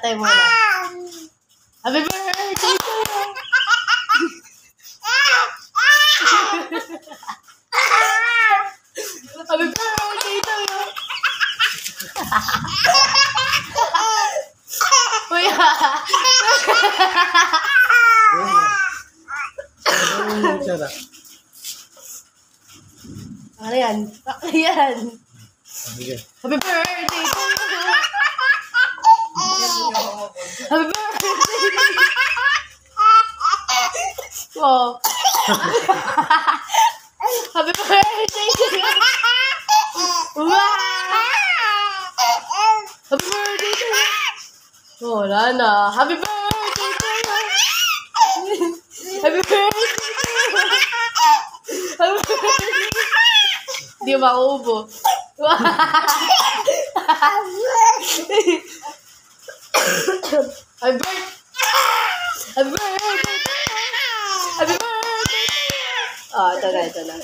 tatay mo na. Happy birthday to you! Happy birthday to you! Kuya! Ano yan? Ano yan? Happy birthday to you! Happy birthday! Wow! Happy birthday to you! Wow! Happy birthday to you! Oh, wala na. Happy birthday to you! Happy birthday to you! Happy birthday! Hindi mo mauubo. Happy birthday! Happy birthday! Happy birthday! Oh, ito na.